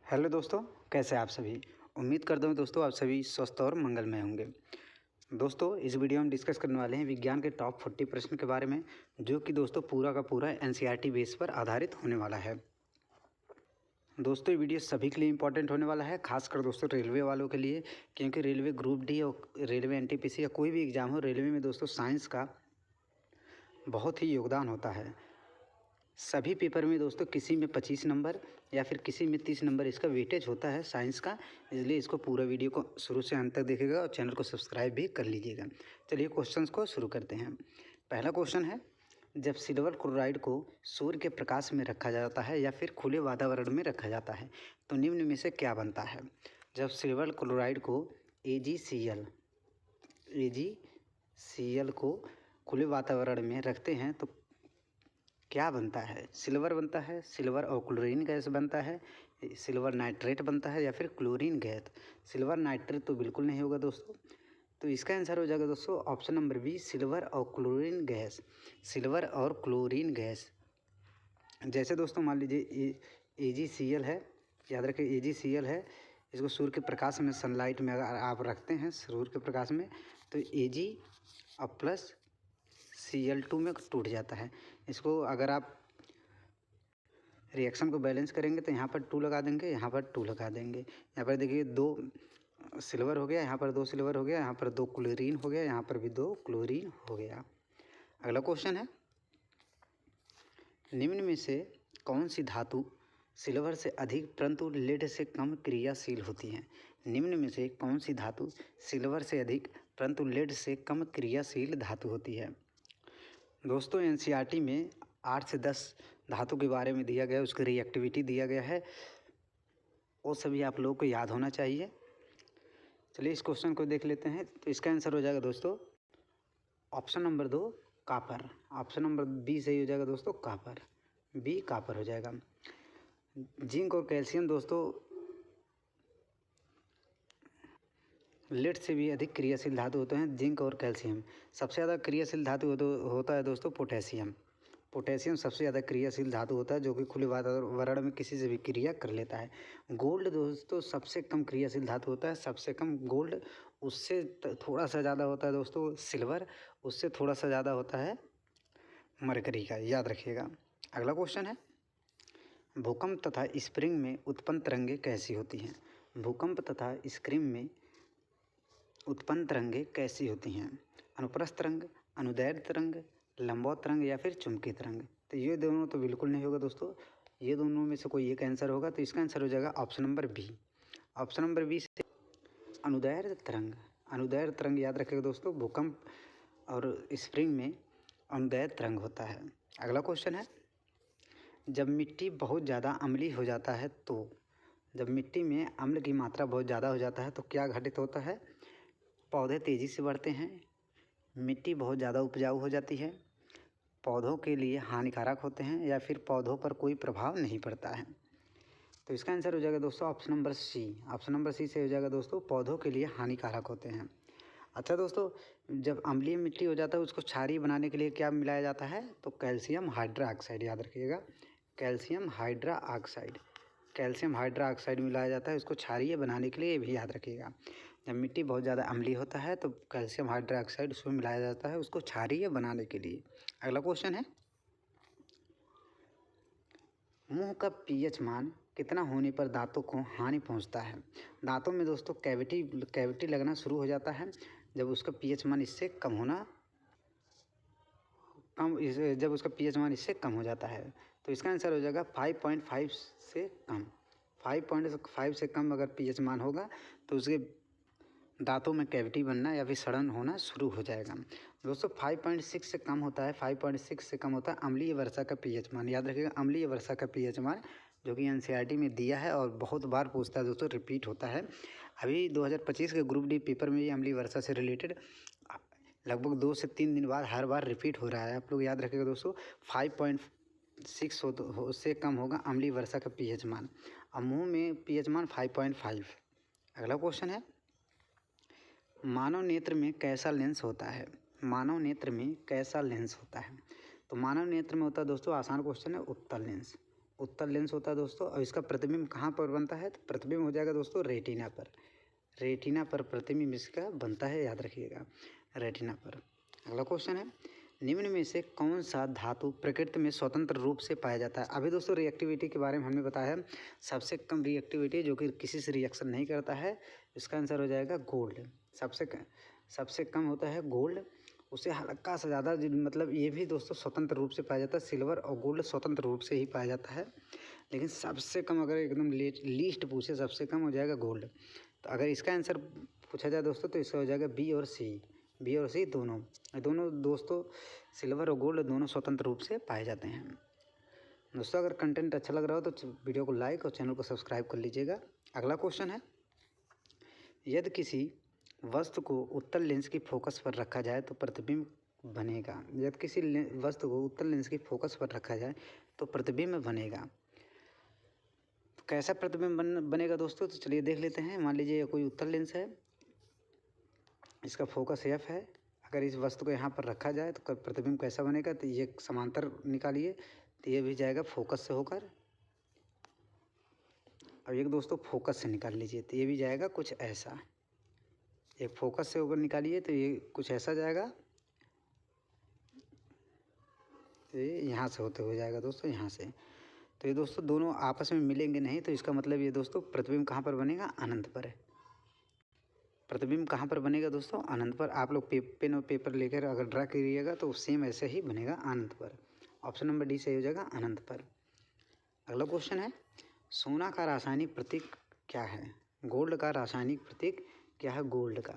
Hello दोस्तों, कैसे हैं आप सभी। उम्मीद करता हूँ दोस्तों आप सभी स्वस्थ और मंगलमय होंगे। दोस्तों इस वीडियो में डिस्कस करने वाले हैं विज्ञान के टॉप 40 प्रश्न के बारे में, जो कि दोस्तों पूरा का पूरा एनसीईआरटी बेस पर आधारित होने वाला है। दोस्तों ये वीडियो सभी के लिए इंपॉर्टेंट होने वाला है, खासकर दोस्तों रेलवे वालों के लिए, क्योंकि रेलवे ग्रुप डी और रेलवे एनटीपीसी या कोई भी एग्ज़ाम हो, रेलवे में दोस्तों साइंस का बहुत ही योगदान होता है। सभी पेपर में दोस्तों किसी में 25 नंबर या फिर किसी में 30 नंबर इसका वेटेज होता है साइंस का, इसलिए इसको पूरा वीडियो को शुरू से अंत तक देखिएगा और चैनल को सब्सक्राइब भी कर लीजिएगा। चलिए क्वेश्चंस को शुरू करते हैं। पहला क्वेश्चन है, जब सिल्वर क्लोराइड को सूर्य के प्रकाश में रखा जाता है या फिर खुले वातावरण में रखा जाता है तो निम्न में से क्या बनता है। जब सिल्वर क्लोराइड को AgCl को खुले वातावरण में रखते हैं तो क्या बनता है। सिल्वर बनता है, सिल्वर और क्लोरीन गैस बनता है, सिल्वर नाइट्रेट बनता है या फिर क्लोरीन गैस। सिल्वर नाइट्रेट तो बिल्कुल नहीं होगा दोस्तों, तो इसका आंसर हो जाएगा दोस्तों ऑप्शन नंबर बी, सिल्वर और क्लोरीन गैस। सिल्वर और क्लोरीन गैस, जैसे दोस्तों मान लीजिए AgCl है, याद रखें AgCl है, इसको सूर्य के प्रकाश में, सनलाइट में अगर आप रखते हैं सूर्य के प्रकाश में तो Ag और प्लस Cl2 में टूट जाता है। इसको अगर आप रिएक्शन को बैलेंस करेंगे तो यहाँ पर 2 लगा देंगे, यहाँ पर 2 लगा देंगे। यहाँ पर देखिए 2 सिल्वर हो गया, यहाँ पर 2 सिल्वर हो गया, यहाँ पर 2 क्लोरीन हो गया, यहाँ पर भी 2 क्लोरीन हो गया। अगला क्वेश्चन है, निम्न में से कौन सी धातु सिल्वर से अधिक परंतु लेड से कम क्रियाशील होती है। निम्न में से कौन सी धातु सिल्वर से अधिक परंतु लेड से कम क्रियाशील धातु होती है। दोस्तों एनसीईआरटी में 8 से 10 धातु के बारे में दिया गया है, उसकी रिएक्टिविटी दिया गया है, वो सभी आप लोगों को याद होना चाहिए। चलिए इस क्वेश्चन को देख लेते हैं। तो इसका आंसर हो जाएगा दोस्तों option number 2 copper. Option number B सही हो जाएगा दोस्तों, कापर, बी कापर हो जाएगा। जिंक और कैल्शियम दोस्तों लेड से भी अधिक क्रियाशील धातु होते हैं। जिंक और कैल्शियम सबसे ज़्यादा क्रियाशील धातु होता है दोस्तों पोटेशियम। पोटेशियम सबसे ज़्यादा क्रियाशील धातु होता है, जो कि खुले वातावरण में किसी से भी क्रिया कर लेता है। गोल्ड दोस्तों सबसे कम क्रियाशील धातु होता है, सबसे कम गोल्ड, उससे थोड़ा सा ज़्यादा होता है दोस्तों सिल्वर, उससे थोड़ा सा ज़्यादा होता है मरकरी का, याद रखिएगा। अगला क्वेश्चन है, भूकंप तथा स्प्रिंग में उत्पन्न तरंगें कैसी होती हैं। भूकंप तथा स्प्रिंग में उत्पन्न तरंगें कैसी होती हैं। अनुप्रस्थ तरंग, अनुदैर्ध्य तरंग, लंबवत तरंग या फिर चुंबकीय तरंग। तो ये दोनों तो बिल्कुल नहीं होगा दोस्तों, ये दोनों में से कोई एक आंसर होगा, तो इसका आंसर हो जाएगा option number B. Option number B से अनुदैर्ध्य तरंग। अनुदैर्ध्य तरंग याद रखिएगा दोस्तों, भूकंप और स्प्रिंग में अनुदैर्ध्य तरंग होता है। अगला क्वेश्चन है, जब मिट्टी बहुत ज़्यादा अम्लीय हो जाता है तो, जब मिट्टी में अम्ल की मात्रा बहुत ज़्यादा हो जाता है तो क्या घटित होता है। पौधे तेज़ी से बढ़ते हैं, मिट्टी बहुत ज़्यादा उपजाऊ हो जाती है, पौधों के लिए हानिकारक होते हैं या फिर पौधों पर कोई प्रभाव नहीं पड़ता है। तो इसका आंसर हो जाएगा दोस्तों option number C. Option number C से हो जाएगा दोस्तों, पौधों के लिए हानिकारक होते हैं। अच्छा दोस्तों, जब अम्लीय मिट्टी हो जाता है उसको क्षारीय बनाने के लिए क्या मिलाया जाता है, तो कैल्शियम हाइड्रोक्साइड, याद रखिएगा कैल्शियम हाइड्रोक्साइड। कैल्शियम हाइड्रोक्साइड मिलाया जाता है उसको क्षारीय बनाने के लिए, ये भी याद रखिएगा। जब मिट्टी बहुत ज़्यादा अम्लीय होता है तो कैल्शियम हाइड्रोक्साइड उसमें मिलाया जाता है उसको क्षारीय बनाने के लिए। अगला क्वेश्चन है, मुंह का पीएच मान कितना होने पर दांतों को हानि पहुंचता है। दांतों में दोस्तों कैविटी लगना शुरू हो जाता है जब उसका पीएच मान इससे कम होना जब उसका पीएच मान इससे कम हो जाता है। तो इसका आंसर हो जाएगा 5.5 से कम। 5.5 से कम अगर पीएच मान होगा तो उसके दांतों में कैविटी बनना या फिर सड़न होना शुरू हो जाएगा। दोस्तों 5.6 से कम होता है, 5.6 से कम होता है अम्लीय वर्षा का पीएच मान, याद रखिएगा अम्लीय वर्षा का पीएच मान, जो कि एनसीईआरटी में दिया है और बहुत बार पूछता है दोस्तों, रिपीट होता है। अभी 2025 के ग्रुप डी पेपर में ये अम्लीय वर्षा से रिलेटेड लगभग 2 से 3 दिन बाद हर बार रिपीट हो रहा है। आप लोग याद रखिएगा दोस्तों, 5.6 से कम होगा अम्लीय वर्षा का पीएच मान, और मुँह में पीएच मान 5.5। अगला क्वेश्चन है, मानव नेत्र में कैसा लेंस होता है। मानव नेत्र में कैसा लेंस होता है। तो मानव नेत्र में होता है दोस्तों, आसान क्वेश्चन है, उत्तल लेंस। उत्तल लेंस होता है दोस्तों। और इसका प्रतिबिंब कहाँ पर बनता है? तो प्रतिबिंब हो जाएगा दोस्तों रेटिना पर। रेटिना पर प्रतिबिंब इसका बनता है, याद रखिएगा, रेटिना पर। अगला क्वेश्चन है, निम्न में से कौन सा धातु प्रकृति में स्वतंत्र रूप से पाया जाता है? अभी दोस्तों रिएक्टिविटी के बारे में हमने बताया है, सबसे कम रिएक्टिविटी जो कि किसी से रिएक्शन नहीं करता है, इसका आंसर हो जाएगा गोल्ड। सबसे कम होता है गोल्ड, उससे हल्का सा ज़्यादा, मतलब ये भी दोस्तों स्वतंत्र रूप से पाया जाता है। सिल्वर और गोल्ड स्वतंत्र रूप से ही पाया जाता है, लेकिन सबसे कम अगर एकदम लीस्ट पूछे, सबसे कम हो जाएगा गोल्ड। तो अगर इसका आंसर पूछा जाए दोस्तों तो इसका हो जाएगा बी और सी दोनों दोस्तों, सिल्वर और गोल्ड दोनों स्वतंत्र रूप से पाए जाते हैं। दोस्तों अगर कंटेंट अच्छा लग रहा हो तो वीडियो को लाइक और चैनल को सब्सक्राइब कर लीजिएगा। अगला क्वेश्चन है, यदि किसी वस्तु को उत्तल लेंस की फोकस पर रखा जाए तो प्रतिबिंब बनेगा। यदि किसी वस्तु को उत्तल लेंस की फोकस पर रखा जाए तो प्रतिबिंब बनेगा। तो कैसा प्रतिबिंब बनेगा दोस्तों? तो चलिए देख लेते हैं। मान लीजिए कोई उत्तल लेंस है, इसका फोकस एफ है। अगर इस वस्तु को यहाँ पर रखा जाए तो प्रतिबिंब कैसा बनेगा? तो ये समांतर निकालिए, तो ये भी जाएगा फोकस से होकर। अब एक दोस्तों फोकस से निकाल लीजिए, तो ये भी जाएगा कुछ ऐसा। एक फोकस से होकर निकालिए तो ये कुछ ऐसा जाएगा, ये यहाँ से होते हुए जाएगा दोस्तों, यहाँ से। तो ये दोस्तों दोनों आपस में मिलेंगे नहीं, तो इसका मतलब ये दोस्तों प्रतिबिंब कहाँ पर बनेगा? अनंत पर। प्रतिबिंब कहाँ पर बनेगा दोस्तों? अनंत पर। आप लोग पेन और पेपर लेकर अगर ड्रा करिएगा तो सेम ऐसे ही बनेगा, अनंत पर। ऑप्शन नंबर डी सही हो जाएगा, अनंत पर। अगला क्वेश्चन है, सोना का रासायनिक प्रतीक क्या है? गोल्ड का रासायनिक प्रतीक क्या है गोल्ड का?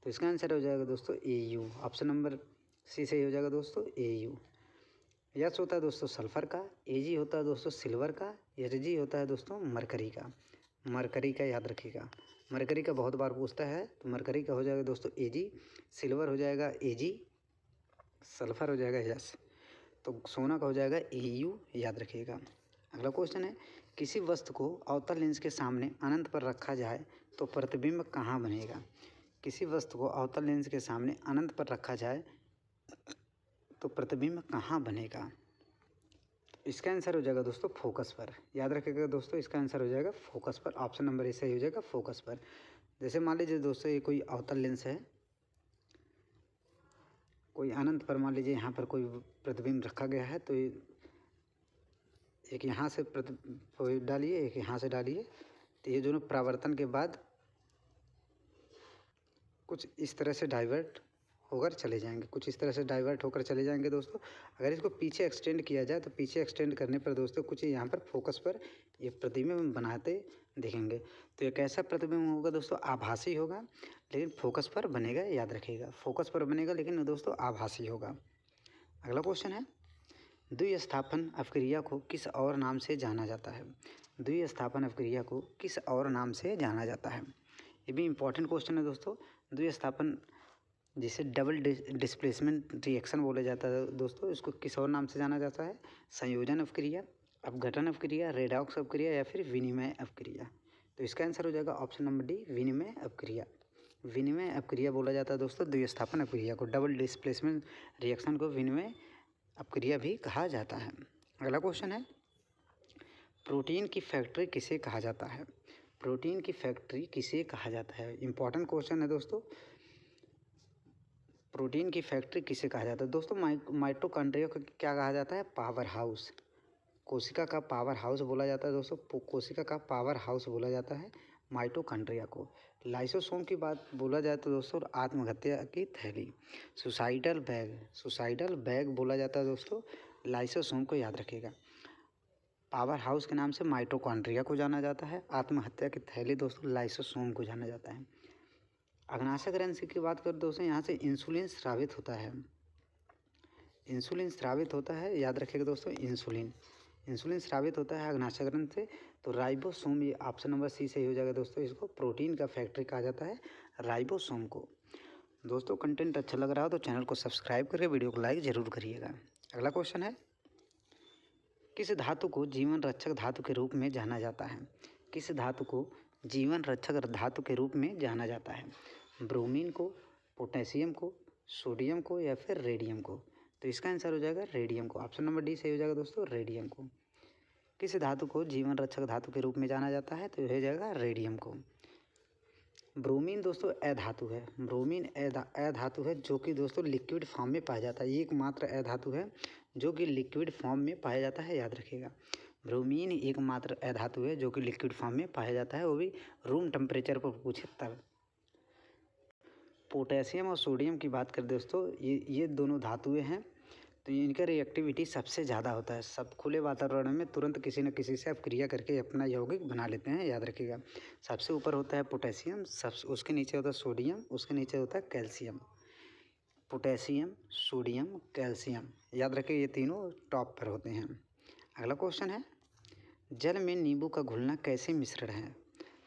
तो इसका आंसर हो जाएगा दोस्तों AU। ऑप्शन नंबर सी सही हो जाएगा दोस्तों, AU। यस होता है दोस्तों सल्फर का, AG होता है दोस्तों सिल्वर का, Hg होता है दोस्तों मरकरी का याद रखिएगा। मरकरी का बहुत बार पूछता है, तो मरकरी का हो जाएगा दोस्तों AG, सिल्वर हो जाएगा AG, सल्फर हो जाएगा यस, तो सोना का हो जाएगा AU, याद रखिएगा। अगला क्वेश्चन है, किसी वस्तु को अवतल लेंस के सामने अनंत पर रखा जाए तो प्रतिबिंब कहाँ बनेगा? किसी वस्तु को अवतल लेंस के सामने अनंत पर रखा जाए तो प्रतिबिंब कहाँ बनेगा? इसका आंसर हो जाएगा दोस्तों फोकस पर। याद रखिएगा दोस्तों, इसका आंसर हो जाएगा फोकस पर। ऑप्शन नंबर ए सही हो जाएगा, फोकस पर। जैसे मान लीजिए दोस्तों ये कोई अवतल लेंस है, कोई अनंत पर मान लीजिए यहाँ पर कोई प्रतिबिंब रखा गया है, तो एक यहाँ से डालिए, एक यहाँ से डालिए, तो ये दोनों परावर्तन के बाद कुछ इस तरह से डाइवर्ट होकर चले जाएंगे, कुछ इस तरह से डाइवर्ट होकर चले जाएंगे दोस्तों। अगर इसको पीछे एक्सटेंड किया जाए तो पीछे एक्सटेंड करने पर दोस्तों कुछ यहाँ पर फोकस पर ये प्रतिबिंब बनाते दिखेंगे। तो ये कैसा प्रतिबिंब होगा दोस्तों? आभासी होगा, लेकिन फोकस पर बनेगा, याद रखिएगा। फोकस पर बनेगा लेकिन दोस्तों आभासी होगा। अगला क्वेश्चन है, द्विस्थापन अपक्रिया को किस और नाम से जाना जाता है? द्विस्थापन अपक्रिया को किस और नाम से जाना जाता है? ये भी इम्पोर्टेंट क्वेश्चन है दोस्तों। द्विस्थापन जिसे डबल डिस्प्लेसमेंट रिएक्शन बोला जाता है दोस्तों, इसको किस और नाम से जाना जाता है? संयोजन अपक्रिया, अपघटन अपक्रिया, रेडॉक्स अपक्रिया या फिर विनिमय अपक्रिया। तो इसका आंसर हो जाएगा ऑप्शन नंबर डी, विनिमय अपक्रिया। विनिमय अपक्रिया बोला जाता है दोस्तों द्विस्थापन अपक्रिया को। डबल डिस्प्लेसमेंट रिएक्शन को विनिमय अपक्रिया भी कहा जाता है। अगला क्वेश्चन है, प्रोटीन की फैक्ट्री किसे कहा जाता है? प्रोटीन की फैक्ट्री किसे कहा जाता है? इंपॉर्टेंट क्वेश्चन है दोस्तों। प्रोटीन की फैक्ट्री किसे कहा जाता है? दोस्तों माइटोकॉन्ड्रिया को क्या कहा जाता है? Power house. कोशिका का पावर हाउस बोला जाता है दोस्तों, कोशिका का पावर हाउस बोला जाता है माइटोकॉन्ड्रिया को। लाइसोसोम की बात बोला जाए तो दोस्तों आत्महत्या की थैली, सुसाइडल बैग बोला जाता है दोस्तों लाइसोसोम को, याद रखिएगा। पावर हाउस के नाम से माइटोकॉन्ड्रिया को जाना जाता है, आत्महत्या की थैली दोस्तों लाइसोसोम को जाना जाता है। अग्नाशय ग्रंथि की बात करें दोस्तों, यहाँ से इंसुलिन स्रावित होता है, इंसुलिन स्रावित होता है, याद रखिएगा दोस्तों। इंसुलिन स्रावित होता है अग्नाशय ग्रंथि से। तो राइबोसोम, ये ऑप्शन नंबर सी सही हो जाएगा दोस्तों। इसको प्रोटीन का फैक्ट्री कहा जाता है राइबोसोम को। दोस्तों कंटेंट अच्छा लग रहा हो तो चैनल को सब्सक्राइब करके वीडियो को लाइक ज़रूर करिएगा। अगला क्वेश्चन है, किस धातु को जीवन रक्षक धातु के रूप में जाना जाता है? किस धातु को जीवन रक्षक धातु के रूप में जाना जाता है? ब्रोमीन को, पोटेशियम को, सोडियम को या फिर रेडियम को? तो इसका आंसर हो जाएगा रेडियम को। ऑप्शन नंबर डी सही हो जाएगा दोस्तों, रेडियम को। किस धातु को जीवन रक्षक धातु के रूप में जाना जाता है? तो यह हो जाएगा रेडियम को। ब्रोमीन दोस्तों अधातु है। ब्रोमीन अधातु है जो कि दोस्तों लिक्विड फॉर्म में पाया जाता है। एकमात्र अधातु है जो कि लिक्विड फॉर्म में पाया जाता है, याद रखिएगा। ब्रोमीन एकमात्र अधातु है जो कि लिक्विड फॉर्म में पाया जाता है, वो भी रूम टेम्परेचर पर पूछे तब। पोटेशियम और सोडियम की बात करें दोस्तों, ये दोनों धातुएं हैं, तो इनका रिएक्टिविटी सबसे ज़्यादा होता है। सब खुले वातावरण में तुरंत किसी न किसी से आप क्रिया करके अपना यौगिक बना लेते हैं, याद रखिएगा। सबसे ऊपर होता है पोटेशियम, उसके नीचे होता है सोडियम, उसके नीचे होता है कैल्शियम। पोटेशियम, सोडियम, कैल्शियम, याद रखिए ये तीनों टॉप पर होते हैं। अगला क्वेश्चन है, जल में नींबू का घुलना कैसे मिश्रण है?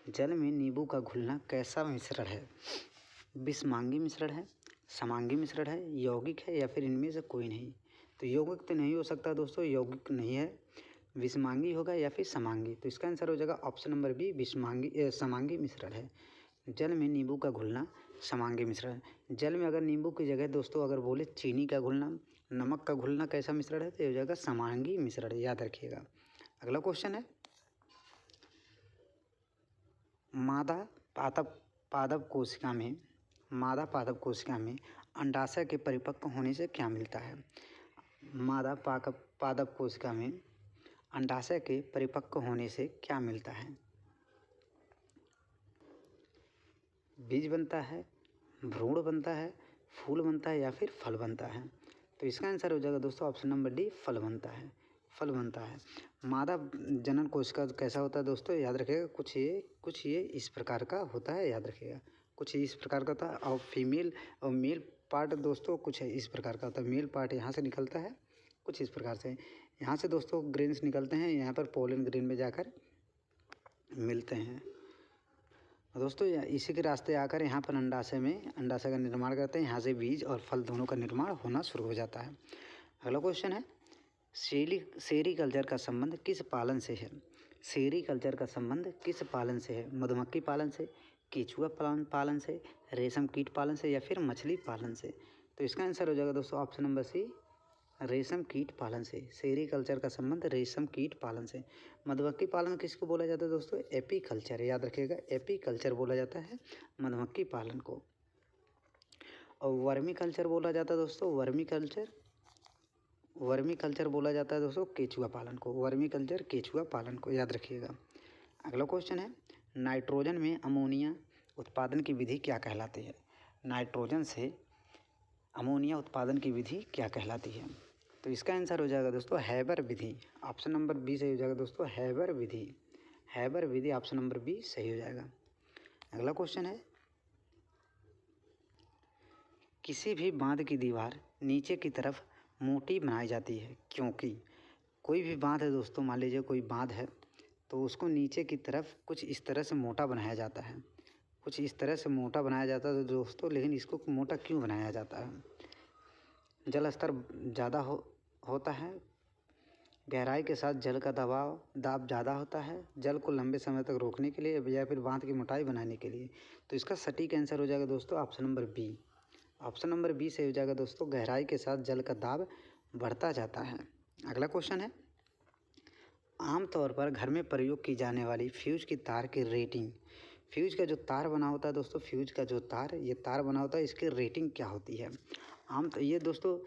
जल में नींबू का घुलना कैसा मिश्रण है? विषमांगी मिश्रण है, समांगी मिश्रण है, यौगिक है, या फिर इनमें से कोई नहीं? तो यौगिक तो नहीं हो सकता दोस्तों, यौगिक नहीं है, विषमांगी होगा या फिर समांगी। तो इसका आंसर हो जाएगा ऑप्शन नंबर बी, समांगी मिश्रण है। जल में नींबू का घुलना समांगी मिश्रण। जल में अगर नींबू की जगह दोस्तों अगर बोले चीनी का घुलना, नमक का घुलना कैसा मिश्रण है? तो ये हो जाएगा समांगी मिश्रण, याद रखिएगा। अगला क्वेश्चन है, मादा पादप कोशिका में अंडाशय के परिपक्व होने से क्या मिलता है? मादा पादप कोशिका में अंडाशय के परिपक्व होने से क्या मिलता है? बीज बनता है, भ्रूण बनता है, फूल बनता है, या फिर फल बनता है? तो इसका आंसर हो जाएगा दोस्तों ऑप्शन नंबर डी, फल बनता है। फल बनता है। मादा जनन कोशिका कैसा होता है दोस्तों, याद रखिएगा। कुछ ये इस प्रकार का होता है, याद रखिएगा। कुछ इस प्रकार का होता है, और फीमेल और मेल पार्ट दोस्तों कुछ इस प्रकार का होता है। मेल पार्ट यहाँ से निकलता है कुछ इस प्रकार से। यहाँ से दोस्तों ग्रेन्स निकलते हैं, यहाँ पर पोलन ग्रेन में जाकर मिलते हैं दोस्तों। इसी के रास्ते आकर यहाँ पर अंडाशय का निर्माण करते हैं। यहाँ से बीज और फल दोनों का निर्माण होना शुरू हो जाता है। अगला क्वेश्चन है, सेरीकल्चर का संबंध किस पालन से है? सेरीकल्चर का संबंध किस पालन से है? मधुमक्खी पालन से, केचुआ पालन से, रेशम कीट पालन से, या फिर मछली पालन से? तो इसका आंसर हो जाएगा दोस्तों ऑप्शन नंबर सी, रेशम कीट पालन से। सेरीकल्चर का संबंध रेशम कीट पालन से। मधुमक्खी पालन किसको बोला जाता है दोस्तों? एपीकल्चर, याद रखिएगा। एपीकल्चर बोला जाता है मधुमक्खी पालन को। और वर्मी कल्चर बोला जाता है दोस्तों, वर्मी कल्चर बोला जाता है दोस्तों केचुआ पालन को। वर्मी कल्चर केचुआ पालन को, याद रखिएगा। अगला क्वेश्चन है, नाइट्रोजन में अमोनिया उत्पादन की विधि क्या कहलाती है? नाइट्रोजन से अमोनिया उत्पादन की विधि क्या कहलाती है? तो इसका आंसर हो जाएगा दोस्तों हैबर विधि। ऑप्शन नंबर बी सही हो जाएगा दोस्तों, हैबर विधि। हैबर विधि ऑप्शन नंबर बी सही हो जाएगा। अगला क्वेश्चन है, किसी भी बांध की दीवार नीचे की तरफ मोटी बनाई जाती है क्योंकि? कोई भी बांध है दोस्तों, मान लीजिए कोई बांध है, तो उसको नीचे की तरफ कुछ इस तरह से मोटा बनाया जाता है, कुछ इस तरह से मोटा बनाया जाता है दोस्तों। लेकिन इसको मोटा क्यों बनाया जाता है? जल स्तर ज़्यादा होता है, गहराई के साथ जल का दाब ज़्यादा होता है, जल को लंबे समय तक रोकने के लिए, या फिर बांध की मोटाई बनाने के लिए? तो इसका सटीक आंसर हो जाएगा दोस्तों option number B. Option number B से हो जाएगा दोस्तों, गहराई के साथ जल का दाब बढ़ता जाता है। अगला क्वेश्चन है, आमतौर पर घर में प्रयोग की जाने वाली फ्यूज की तार की रेटिंग, फ्यूज का जो तार बना होता है दोस्तों, फ्यूज का जो ये तार बना होता है, इसकी रेटिंग क्या होती है? ये दोस्तों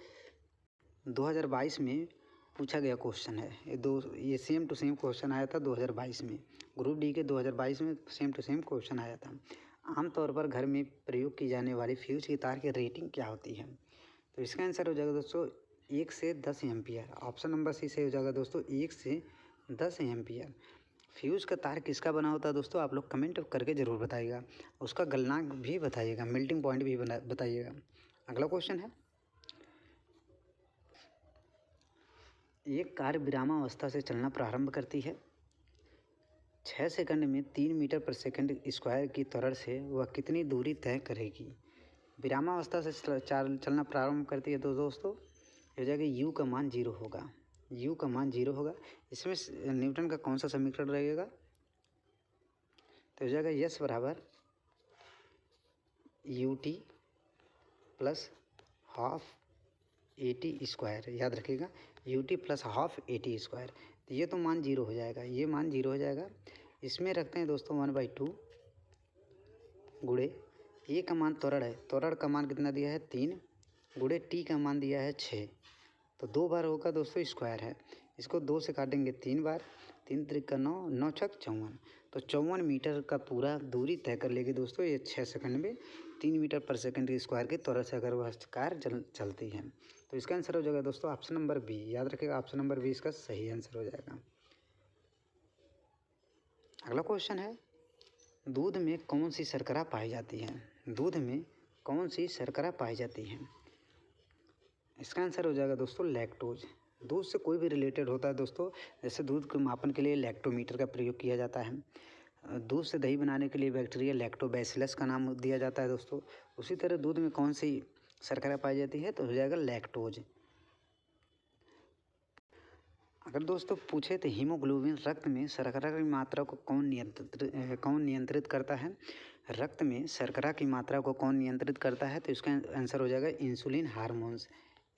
2022 में पूछा गया क्वेश्चन है। ये सेम टू सेम क्वेश्चन आया था 2022 में, ग्रुप डी के 2022 में सेम टू सेम क्वेश्चन आया था। आमतौर पर घर में प्रयोग की जाने वाली फ्यूज की तार की रेटिंग क्या होती है? तो इसका आंसर हो जाएगा दोस्तों 1 से 10 एम्पियर। ऑप्शन नंबर सी से हो जाएगा दोस्तों 1 से 10 एम्पियर। फ्यूज का तार किसका बना होता है दोस्तों? आप लोग कमेंट करके ज़रूर बताइएगा, उसका गलनांक भी बताइएगा, मेल्टिंग पॉइंट भी बताइएगा। अगला क्वेश्चन है, एक कार विरामावस्था से चलना प्रारंभ करती है। 6 सेकंड में 3 मीटर पर सेकंड स्क्वायर की त्वरण से वह कितनी दूरी तय करेगी? विरामावस्था से चलना प्रारंभ करती है तो दोस्तों हो जाएगा u का मान 0 होगा, u का मान 0 होगा। इसमें न्यूटन का कौन सा समीकरण रहेगा? तो हो जाएगा यस बराबर ut plus half AT square, याद रखिएगा, ut plus half AT square. तो ये तो मान 0 हो जाएगा, ये मान 0 हो जाएगा। इसमें रखते हैं दोस्तों 1/2 गुणे ए का मान त्वरण है, त्वरण का मान कितना दिया है 3 गुणे टी का मान दिया है 6, तो 2 बार होगा दोस्तों स्क्वायर है। इसको 2 से काटेंगे 3 बार, 3 त्रिक का 9, 9 छक 54, तो 54 मीटर का पूरा दूरी तय कर लेगी दोस्तों ये 6 सेकंड में 3 मीटर पर सेकंड के स्क्वायर की त्वरण से अगर वह कार चलती है। तो इसका आंसर हो जाएगा दोस्तों ऑप्शन नंबर बी। याद रखिएगा ऑप्शन नंबर बी इसका सही आंसर हो जाएगा। अगला क्वेश्चन है, दूध में कौन सी शर्करा पाई जाती है? दूध में कौन सी शर्करा पाई जाती है? इसका आंसर हो जाएगा दोस्तों लैक्टोज। दूध से कोई भी रिलेटेड होता है दोस्तों, जैसे दूध के मापन के लिए लैक्टोमीटर का प्रयोग किया जाता है, दूध से दही बनाने के लिए बैक्टीरिया लैक्टोबैसिलस का नाम दिया जाता है दोस्तों। उसी तरह दूध में कौन सी शर्करा पाई जाती है? तो हो जाएगा लैक्टोज। अगर दोस्तों पूछे तो हीमोग्लोबिन रक्त में शर्करा की मात्रा को कौन नियंत्रित करता है? रक्त में शर्करा की मात्रा को कौन नियंत्रित करता है? तो इसका आंसर हो जाएगा इंसुलिन हार्मोन्स।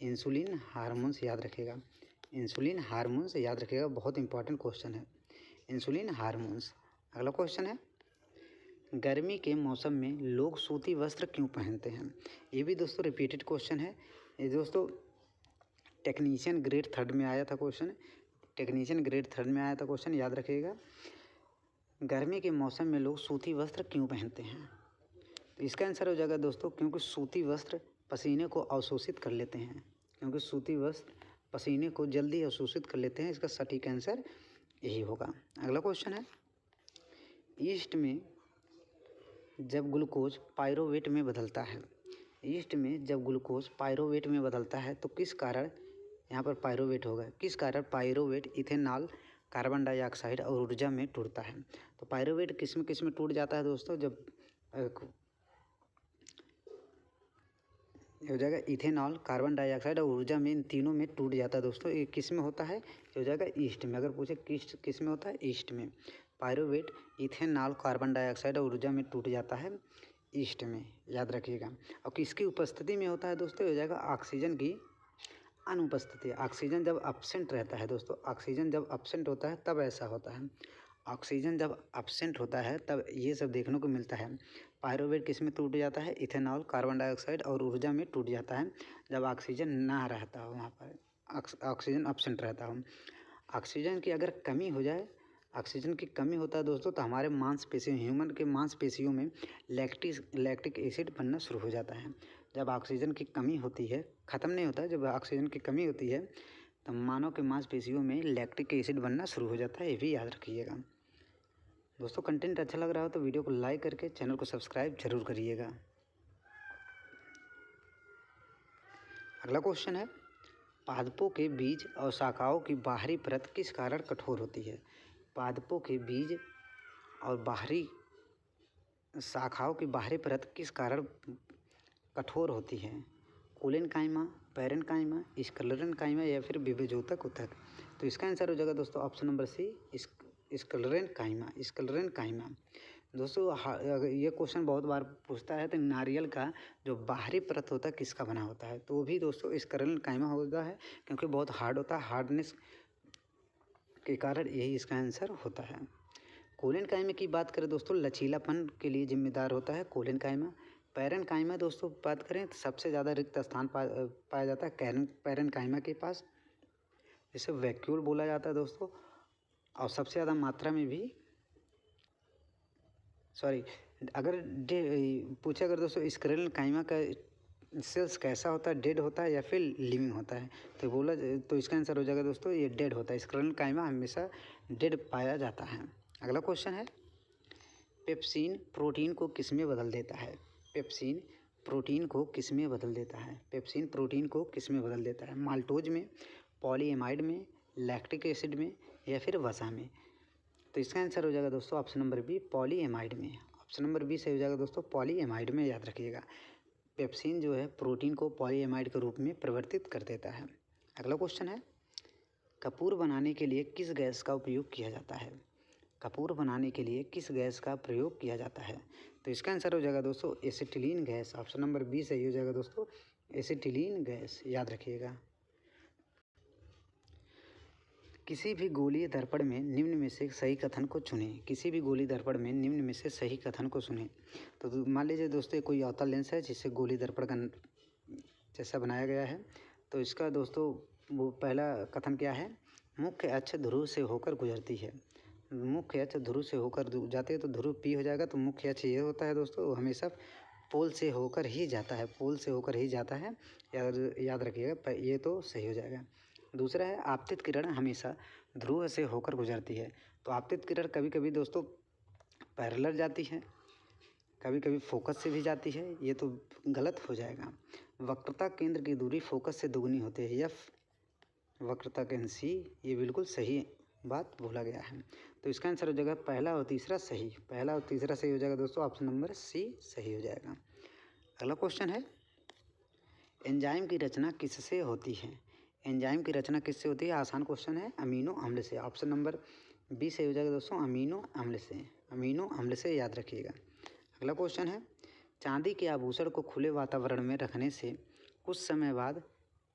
इंसुलिन हार्मोन्स याद रखिएगा, इंसुलिन हार्मोन्स याद रखिएगा, बहुत इंपॉर्टेंट क्वेश्चन है इंसुलिन हार्मोन्स। अगला क्वेश्चन है, गर्मी के मौसम में लोग सूती वस्त्र क्यों पहनते हैं? ये भी दोस्तों रिपीटेड क्वेश्चन है, ये दोस्तों टेक्नीशियन ग्रेड 3 में आया था क्वेश्चन, टेक्नीशियन ग्रेड 3 में आया था क्वेश्चन, याद रखिएगा। गर्मी के मौसम में लोग सूती वस्त्र क्यों पहनते हैं? तो इसका आंसर हो जाएगा दोस्तों क्योंकि सूती वस्त्र पसीने को अवशोषित कर लेते हैं, क्योंकि सूती वस्त्र पसीने को जल्दी अवशोषित कर लेते हैं। इसका सटीक आंसर यही होगा। अगला क्वेश्चन है, ईस्ट में जब ग्लूकोज पायरोवेट में बदलता है, ईस्ट में जब ग्लूकोज पायरोवेट में बदलता है तो किस कारण, यहाँ पर पायरोवेट होगा, किस कारण पायरोवेट इथेनॉल कार्बन डाइऑक्साइड और ऊर्जा में टूटता है? तो पायरोवेट किस में टूट जाता है दोस्तों? जब हो जाएगा इथेनॉल कार्बन डाइऑक्साइड और ऊर्जा में, इन तीनों में टूट जाता है दोस्तों। ये किस में होता है? हो जाएगा ईस्ट में। अगर पूछे किस में होता है? ईस्ट में। पायरोवेट इथेनॉल कार्बन डाइऑक्साइड और ऊर्जा में टूट जाता है ईस्ट में, याद रखिएगा। और किसकी उपस्थिति में होता है दोस्तों? हो जाएगा ऑक्सीजन की अनुपस्थिति। ऑक्सीजन जब एब्सेंट रहता है दोस्तों, ऑक्सीजन जब एब्सेंट होता है तब ऐसा होता है। ऑक्सीजन जब एब्सेंट होता है तब ये सब देखने को मिलता है। पायरोवेट किस में टूट जाता है? इथेनॉल कार्बन डाइऑक्साइड और ऊर्जा में टूट जाता है जब ऑक्सीजन ना रहता हो, वहाँ पर ऑक्सीजन एब्सेंट रहता हो। ऑक्सीजन की अगर कमी हो जाए, ऑक्सीजन की कमी होता है दोस्तों तो हमारे मांसपेशियों, ह्यूमन के मांसपेशियों में लैक्टिक एसिड बनना शुरू हो जाता है। जब ऑक्सीजन की कमी होती है, ख़त्म नहीं होता है, जब ऑक्सीजन की कमी होती है तो मानव के मांसपेशियों में लैक्टिक एसिड बनना शुरू हो जाता है। ये भी याद रखिएगा दोस्तों। कंटेंट अच्छा लग रहा हो तो वीडियो को लाइक करके चैनल को सब्सक्राइब जरूर करिएगा। अगला क्वेश्चन है, पादपों के बीज और शाखाओं की बाहरी परत किस कारण कठोर होती है? पादपों के बीज और बाहरी शाखाओं की बाहरी परत किस कारण कठोर होती है? कोलेनकाइमा, पैरेनकाइमा, स्क्लेरेनकाइमा या फिर विभेजोतक ऊतक? तो इसका आंसर हो जाएगा दोस्तों option number C, sclerenchyma, sclerenchyma. दोस्तों अगर ये क्वेश्चन बहुत बार पूछता है तो नारियल का जो बाहरी परत होता है किसका बना होता है? तो वो भी दोस्तों स्क्लेरेनकाइमा होता है, क्योंकि बहुत हार्ड होता है, हार्डनेस के कारण यही इसका आंसर होता है। कोलेनकाइमा की बात करें दोस्तों, लचीलापन के लिए जिम्मेदार होता है कोलेनकाइमा। पैरेनकाइमा दोस्तों बात करें तो सबसे ज़्यादा रिक्त स्थान पाया जाता है पैरेनकाइमा के पास, जिसे वैक्यूल बोला जाता है दोस्तों। और सबसे ज़्यादा मात्रा में भी अगर पूछे अगर दोस्तों स्क्लेरेनकाइमा का सेल्स कैसा होता है, डेड होता है या फिर लिविंग होता है? तो बोला तो इसका आंसर हो जाएगा दोस्तों ये डेड होता है। स्क्लेरेनकाइमा हमेशा डेड पाया जाता है। अगला क्वेश्चन है, पेप्सिन प्रोटीन को किस में बदल देता है? पेप्सिन प्रोटीन को किस में बदल देता है? पेप्सिन प्रोटीन को किस में बदल देता है? माल्टोज में, पॉलीएमाइड में, लैक्टिक एसिड में या फिर वसा में? तो इसका आंसर हो जाएगा दोस्तों ऑप्शन नंबर बी, पॉलीएमाइड में। ऑप्शन नंबर बी सही हो जाएगा दोस्तों, पॉलीएमाइड में, याद रखिएगा। पेप्सिन जो है प्रोटीन को पॉलीएमाइड के रूप में परिवर्तित कर देता है। अगला क्वेश्चन है, कपूर बनाने के लिए किस गैस का उपयोग किया जाता है? कपूर बनाने के लिए किस गैस का प्रयोग किया जाता है? तो इसका आंसर हो जाएगा दोस्तों acetylene gas. Option number B सही हो जाएगा दोस्तों, एसिटिलीन गैस, याद रखिएगा। किसी भी गोलीय दर्पण में निम्न में से सही कथन को चुनें। किसी भी गोलीय दर्पण में निम्न में से सही कथन को सुनें। तो मान लीजिए दोस्तों ये कोई अवतल लेंस है जिससे गोलीय दर्पण का जैसा बनाया गया है। तो इसका दोस्तों वो पहला कथन क्या है, मुख्य अक्ष ध्रुव से होकर गुजरती है। मुख्य अक्ष ध्रुव से होकर जाती है तो ध्रुव पी हो जाएगा। तो मुख्य अक्ष ये होता है दोस्तों, वो हमेशा पोल से होकर ही जाता है, पोल से होकर ही जाता है, याद रखिएगा, ये तो सही हो जाएगा। दूसरा है आपतित किरण हमेशा ध्रुव से होकर गुजरती है। तो आपतित किरण कभी कभी दोस्तों पैरेलल जाती है, कभी कभी फोकस से भी जाती है, ये तो गलत हो जाएगा। वक्रता केंद्र की दूरी फोकस से दुगनी होती है, एफ वक्रता केंद्र सी, ये बिल्कुल सही बात बोला गया है। तो इसका आंसर हो जाएगा पहला और तीसरा सही, पहला और तीसरा सही हो जाएगा दोस्तों, ऑप्शन नंबर सी सही हो जाएगा। अगला क्वेश्चन है, एंजाइम की रचना किससे होती है? एंजाइम की रचना किससे होती है? आसान क्वेश्चन है, अमीनो अम्ल से। ऑप्शन नंबर बी सही हो जाएगा दोस्तों, अमीनो अम्ल से, अमीनो अम्ल से, याद रखिएगा। अगला क्वेश्चन है, चांदी के आभूषण को खुले वातावरण में रखने से कुछ समय बाद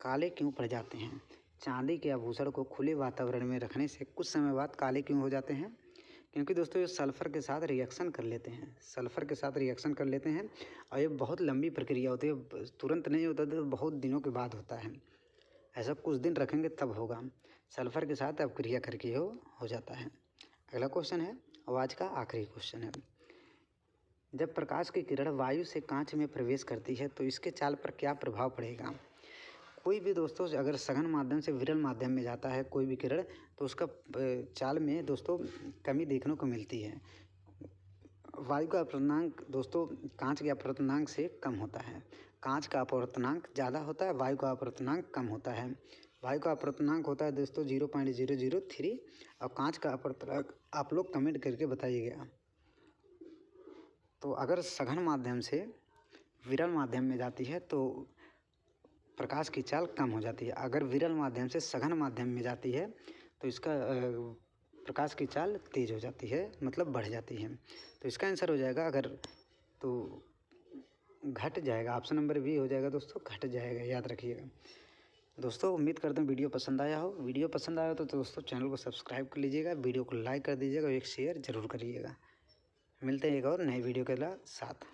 काले क्यों पड़ जाते हैं? चांदी के आभूषण को खुले वातावरण में रखने से कुछ समय बाद काले क्यों हो जाते हैं? क्योंकि दोस्तों ये सल्फ़र के साथ रिएक्शन कर लेते हैं, सल्फ़र के साथ रिएक्शन कर लेते हैं और ये बहुत लंबी प्रक्रिया होती है, तुरंत नहीं होता, तो बहुत दिनों के बाद होता है। ऐसा कुछ दिन रखेंगे तब होगा, सल्फ़र के साथ अब क्रिया करके हो जाता है। अगला क्वेश्चन है, और आज का आखिरी क्वेश्चन है, जब प्रकाश की किरण वायु से कांच में प्रवेश करती है तो इसके चाल पर क्या प्रभाव पड़ेगा? कोई भी दोस्तों अगर सघन माध्यम से विरल माध्यम में जाता है कोई भी किरण, तो उसका चाल में दोस्तों कमी देखने को मिलती है। वायु का अपवर्तनांक दोस्तों कांच के अपवर्तनांक से कम होता है, कांच का अपवर्तनांक ज़्यादा होता है, वायु का अपवर्तनांक कम होता है। वायु का अपवर्तनांक होता है दोस्तों 0.003 और कांच का अपवर्तनांक आप लोग कमेंट करके बताइएगा। तो अगर सघन माध्यम से विरल माध्यम में जाती है तो प्रकाश की चाल कम हो जाती है, अगर विरल माध्यम से सघन माध्यम में जाती है तो इसका प्रकाश की चाल तेज हो जाती है, मतलब बढ़ जाती है। तो इसका आंसर हो जाएगा, अगर तो घट जाएगा, ऑप्शन नंबर बी हो जाएगा दोस्तों, घट जाएगा, याद रखिएगा। दोस्तों उम्मीद करते हैं वीडियो पसंद आया हो। वीडियो पसंद आया हो तो दोस्तों चैनल को सब्सक्राइब कर लीजिएगा, वीडियो को लाइक कर दीजिएगा और एक शेयर ज़रूर करिएगा। मिलते हैं एक और नए वीडियो के साथ।